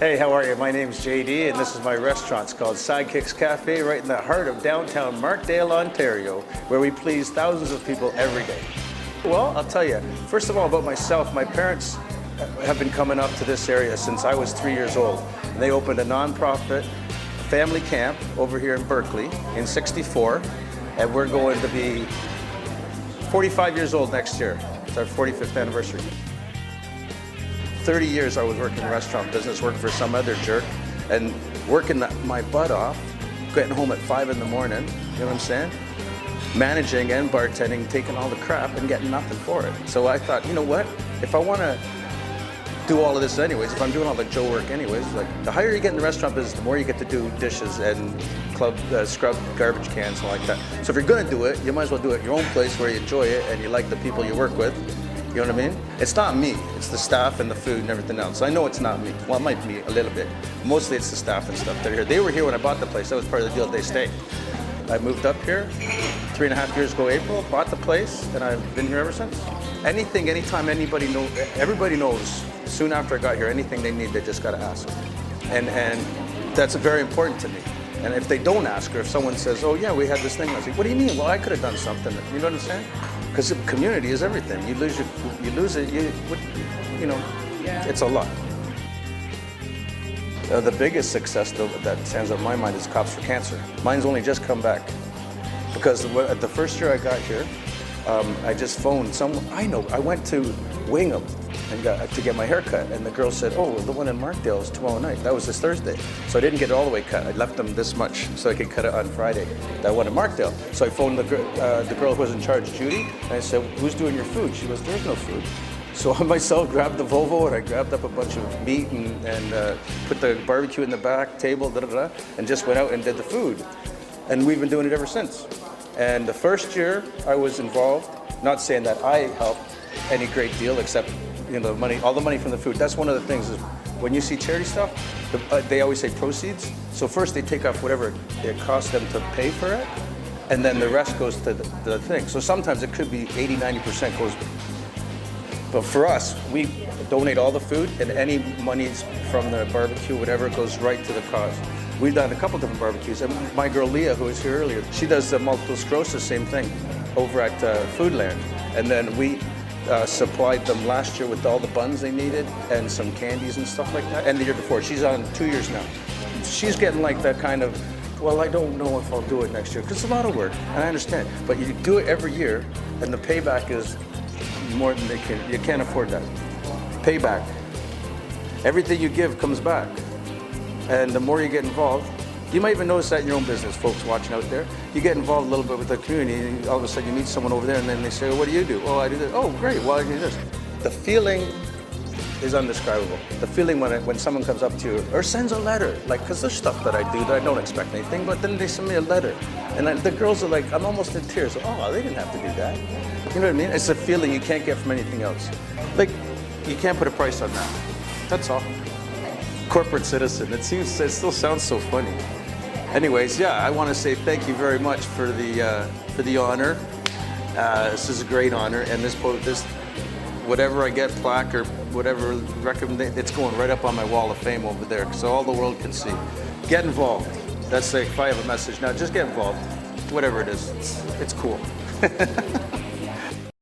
Hey, how are you? My name's JD, and this is my restaurant. It's called Sidekicks Cafe, right in the heart of downtown Markdale, Ontario, where we please thousands of people every day. Well, I'll tell you, first of all, about myself, my parents have been coming up to this area since I was 3 years old. And they opened a non-profit family camp over here in Berkeley in '64, and we're going to be 45 years old next year. It's our 45th anniversary. 30 years I was working in the restaurant business, working for some other jerk, and working my butt off, getting home at 5 in the morning, you know what I'm saying? Managing and bartending, taking all the crap and getting nothing for it. So I thought, you know what? If I want to do all of this anyways, if I'm doing all the Joe work anyways, like the higher you get in the restaurant business, the more you get to do dishes and scrub garbage cans and like that. So if you're going to do it, you might as well do it at your own place where you enjoy it and you like the people you work with. You know what I mean? It's not me, it's the staff and the food and everything else. I know it's not me. Well, it might be a little bit. Mostly it's the staff and stuff that are here. They were here when I bought the place. That was part of the deal. They stayed. I moved up here 3.5 years ago, April, bought the place, and I've been here ever since. Anything, anytime anybody knows, everybody knows, soon after I got here, anything they need, they just gotta ask. And that's very important to me. And if they don't ask, or if someone says, oh yeah, we had this thing, I was like, what do you mean? Well, I could have done something. You know what I'm saying? Because the community is everything. You lose it, you know, it's a lot. The biggest success though that stands out in my mind is Cops for Cancer. Mine's only just come back. Because the first year I got here, I just phoned someone, I went to Wingham and to get my hair cut, and the girl said, oh, the one in Markdale is tomorrow night. That was this Thursday. So I didn't get it all the way cut. I left them this much so I could cut it on Friday. That one in Markdale. So I phoned the girl who was in charge, Judy, and I said, who's doing your food? She goes, there's no food. So I myself grabbed the Volvo and I grabbed up a bunch of meat and put the barbecue in the back table, and just went out and did the food. And we've been doing it ever since. And the first year I was involved, not saying that I helped any great deal except money, all the money from the food. That's one of the things is when you see charity stuff, they always say proceeds. So first they take off whatever it costs them to pay for it, and then the rest goes to the thing. So sometimes it could be 80–90% goes. But for us, we donate all the food, and any monies from the barbecue, whatever, goes right to the cause. We've done a couple different barbecues, and my girl Leah, who was here earlier, she does the multiple sclerosis, same thing, over at Foodland. And then we supplied them last year with all the buns they needed and some candies and stuff like that. And the year before, she's on 2 years now. She's getting like that kind of, well, I don't know if I'll do it next year, because it's a lot of work, and I understand. But you do it every year, and the payback is more than you can't afford that. Payback. Everything you give comes back. And the more you get involved, you might even notice that in your own business, folks watching out there. You get involved a little bit with the community, and all of a sudden you meet someone over there, and then they say, well, what do you do? Oh, I do this. Oh, great, well, I do this. The feeling is indescribable. The feeling when someone comes up to you, or sends a letter, like, because there's stuff that I do that I don't expect anything, but then they send me a letter. And the girls are like, I'm almost in tears. Oh, they didn't have to do that. You know what I mean? It's a feeling you can't get from anything else. Like, you can't put a price on that. That's all. Corporate citizen. It still sounds so funny. Anyways, yeah, I want to say thank you very much for the honor. This is a great honor, and this whatever I get, plaque or whatever recommendation, it's going right up on my wall of fame over there, so all the world can see. Get involved. That's like if I have a message now, just get involved. Whatever it is, it's cool.